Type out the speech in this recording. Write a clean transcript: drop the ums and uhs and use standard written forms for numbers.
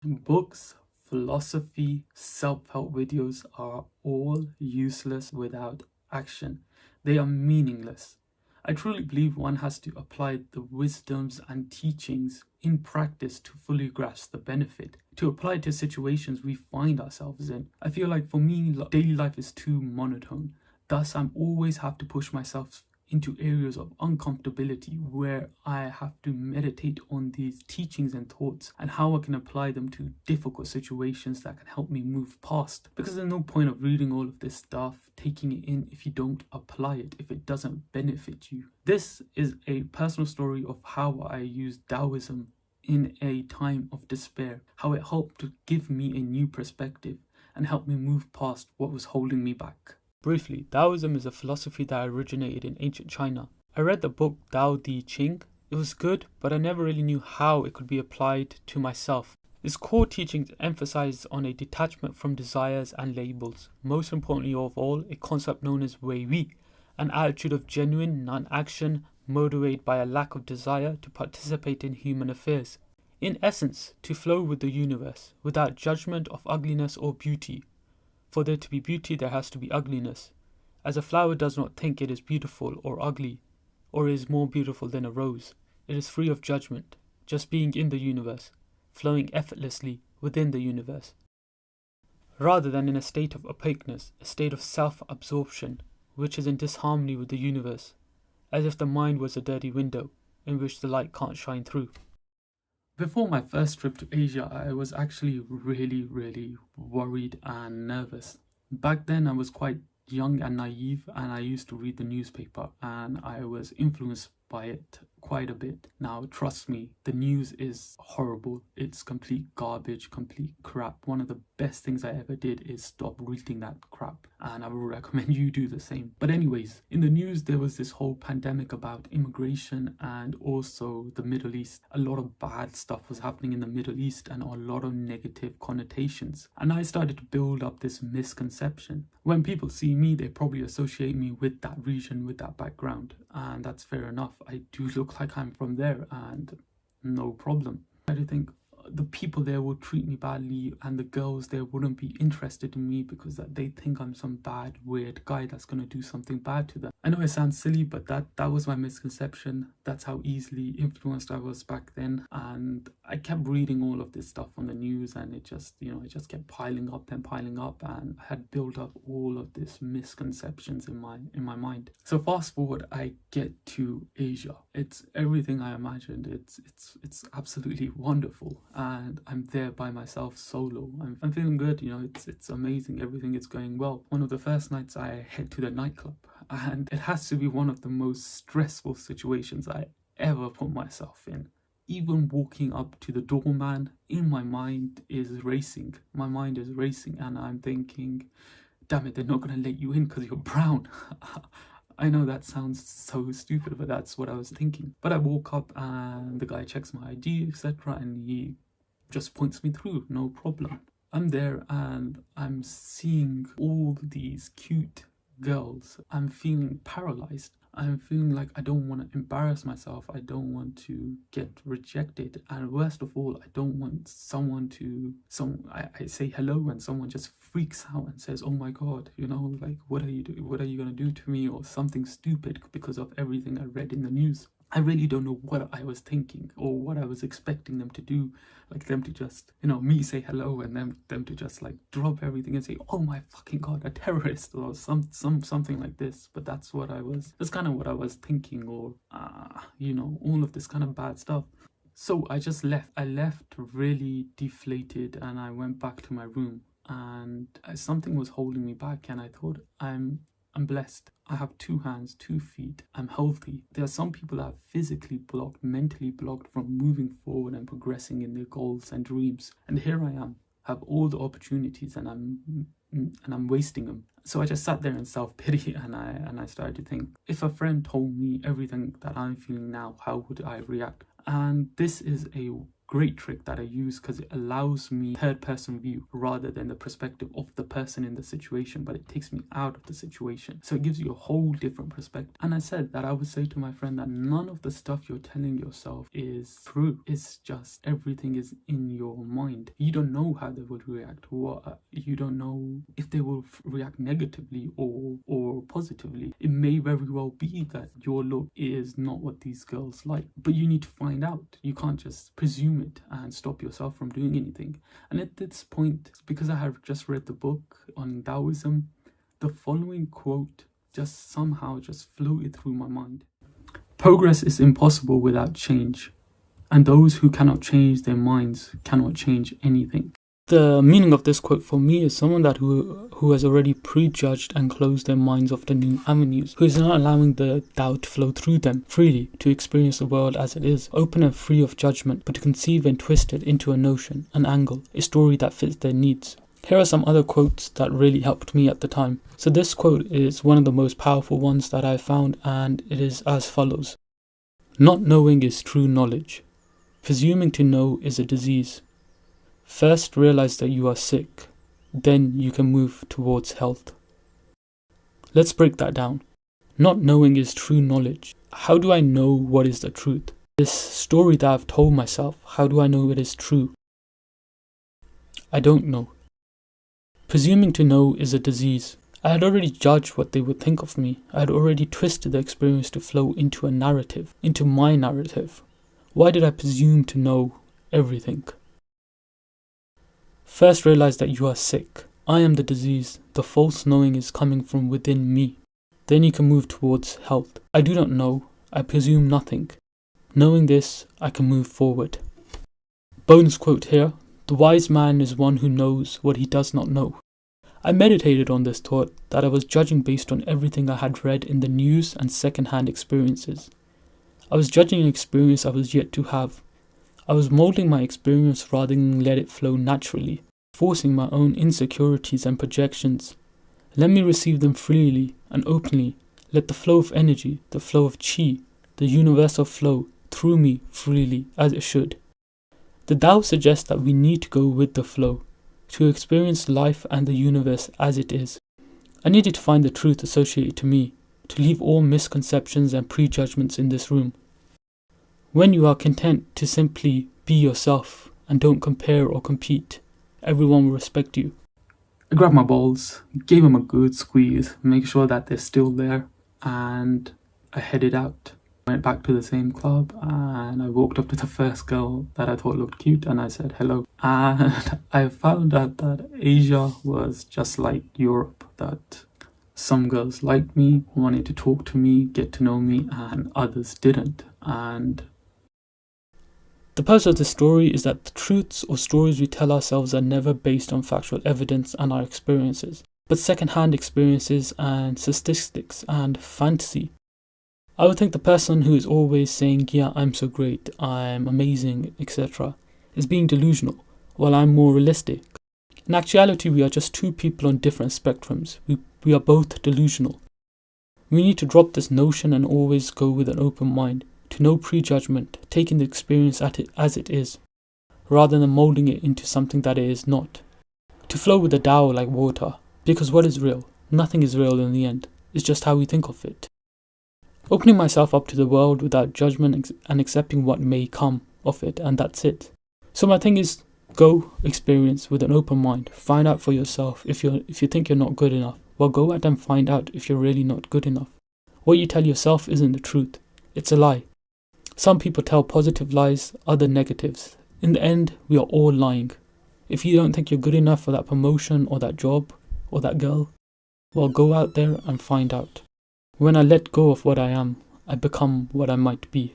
Books, philosophy, self-help videos are all useless without action. They are meaningless. I truly believe one has to apply the wisdoms and teachings in practice to fully grasp the benefit, to apply to situations we find ourselves in. I feel like for me, daily life is too monotone. Thus, I'm always have to push myself into areas of uncomfortability where I have to meditate on these teachings and thoughts and how I can apply them to difficult situations that can help me move past. Because there's no point of reading all of this stuff, taking it in if you don't apply it, if it doesn't benefit you. This is a personal story of how I used Taoism in a time of despair, how it helped to give me a new perspective and help me move past what was holding me back. Briefly, Taoism is a philosophy that originated in ancient China. I read the book Tao Te Ching. It was good, but I never really knew how it could be applied to myself. Its core teachings emphasize on a detachment from desires and labels. Most importantly of all, a concept known as Wei Wei, an attitude of genuine non-action motivated by a lack of desire to participate in human affairs. In essence, to flow with the universe, without judgment of ugliness or beauty. For there to be beauty, there has to be ugliness, as a flower does not think it is beautiful or ugly, or is more beautiful than a rose. It is free of judgment, just being in the universe, flowing effortlessly within the universe, rather than in a state of opaqueness, a state of self-absorption, which is in disharmony with the universe, as if the mind was a dirty window, in which the light can't shine through. Before my first trip to Asia, I was actually really worried and nervous. Back then, I was quite young and naive, and I used to read the newspaper, and I was influenced by it quite a bit. Now, trust me, the news is horrible. It's complete garbage, complete crap. One of the best things I ever did is stop reading that crap, and I would recommend you do the same. But anyways, in the news, there was this whole pandemic about immigration and also the Middle East. A lot of bad stuff was happening in the Middle East and a lot of negative connotations. And I started to build up this misconception. When people see me, they probably associate me with that region, with that background. And that's fair enough. I do look like I'm from there, and no problem. I do think the people there would treat me badly, and the girls there wouldn't be interested in me because they think I'm some bad, weird guy that's going to do something bad to them. I know it sounds silly, but that was my misconception. That's how easily influenced I was back then. And I kept reading all of this stuff on the news, and it just kept piling up, and I had built up all of this misconceptions in my mind. So fast forward, I get to Asia. It's everything I imagined. It's absolutely wonderful, and I'm there by myself, solo. I'm feeling good. It's amazing. Everything is going well. One of the first nights, I head to the nightclub, and it has to be one of the most stressful situations I ever put myself in. Even walking up to the doorman, in my mind is racing. My mind is racing, and I'm thinking, damn it, they're not going to let you in because you're brown. I know that sounds so stupid, but that's what I was thinking. But I walk up, and the guy checks my ID, etc., and he just points me through, no problem. I'm there, and I'm seeing all these cute girls. I'm feeling paralyzed. I'm feeling like I don't want to embarrass myself. I don't want to get rejected. And worst of all, I don't want I say hello and someone just freaks out and says, oh my God, like, what are you doing? What are you going to do to me? Or something stupid because of everything I read in the news. I really don't know what I was thinking or what I was expecting them to do. Like them to just, me say hello and them to just like drop everything and say, oh my fucking God, a terrorist or something like this. But that's kind of what I was thinking, or, all of this kind of bad stuff. So I just left. I left really deflated, and I went back to my room, and something was holding me back, and I thought, I'm blessed. I have 2 hands, 2 feet. I'm healthy. There are some people that are physically blocked, mentally blocked from moving forward and progressing in their goals and dreams. And here I am, have all the opportunities, and I'm wasting them. So I just sat there in self-pity, and I started to think, if a friend told me everything that I'm feeling now, how would I react? And this is a great trick that I use because it allows me third person view rather than the perspective of the person in the situation, but it takes me out of the situation. So it gives you a whole different perspective. And I said that I would say to my friend that none of the stuff you're telling yourself is true. It's just everything is in your mind. You don't know how they would react. You don't know if they will react negatively or positively. It may very well be that your look is not what these girls like, but you need to find out. You can't just presume it and stop yourself from doing anything. And at this point, because I have just read the book on Taoism, the following quote just somehow just floated through my mind. Progress is impossible without change, and those who cannot change their minds cannot change anything. The meaning of this quote for me is someone that who has already prejudged and closed their minds off to new avenues, who is not allowing the doubt to flow through them freely to experience the world as it is, open and free of judgment, but to conceive and twist it into a notion, an angle, a story that fits their needs. Here are some other quotes that really helped me at the time. So this quote is one of the most powerful ones that I found, and it is as follows. Not knowing is true knowledge. Presuming to know is a disease. First realize that you are sick, then you can move towards health. Let's break that down. Not knowing is true knowledge. How do I know what is the truth? This story that I've told myself, how do I know it is true? I don't know. Presuming to know is a disease. I had already judged what they would think of me. I had already twisted the experience to flow into a narrative, into my narrative. Why did I presume to know everything? First realize that you are sick. I am the disease. The false knowing is coming from within me. Then you can move towards health. I do not know. I presume nothing. Knowing this, I can move forward. Bonus quote here. The wise man is one who knows what he does not know. I meditated on this thought that I was judging based on everything I had read in the news and second-hand experiences. I was judging an experience I was yet to have. I was molding my experience rather than let it flow naturally, forcing my own insecurities and projections. Let me receive them freely and openly. Let the flow of energy, the flow of chi, the universal flow through me freely as it should. The Tao suggests that we need to go with the flow, to experience life and the universe as it is. I needed to find the truth associated to me, to leave all misconceptions and prejudgments in this room. When you are content to simply be yourself and don't compare or compete, everyone will respect you. I grabbed my balls, gave them a good squeeze, make sure that they're still there, and I headed out. Went back to the same club and I walked up to the first girl that I thought looked cute and I said hello. And I found out that Asia was just like Europe, that some girls liked me, wanted to talk to me, get to know me, and others didn't. And the purpose of this story is that the truths or stories we tell ourselves are never based on factual evidence and our experiences, but second-hand experiences and statistics and fantasy. I would think the person who is always saying, yeah, I'm so great, I'm amazing, etc., is being delusional, while I'm more realistic. In actuality, we are just two people on different spectrums. We are both delusional. We need to drop this notion and always go with an open mind, to no prejudgment, taking the experience as it is, rather than molding it into something that it is not. To flow with the Tao like water, because what is real? Nothing is real in the end. It's just how we think of it. Opening myself up to the world without judgment and accepting what may come of it, and that's it. So my thing is, go experience with an open mind. Find out for yourself. If you think you're not good enough, well, go out and find out if you're really not good enough. What you tell yourself isn't the truth. It's a lie. Some people tell positive lies, other negatives. In the end, we are all lying. If you don't think you're good enough for that promotion or that job or that girl, well, go out there and find out. When I let go of what I am, I become what I might be.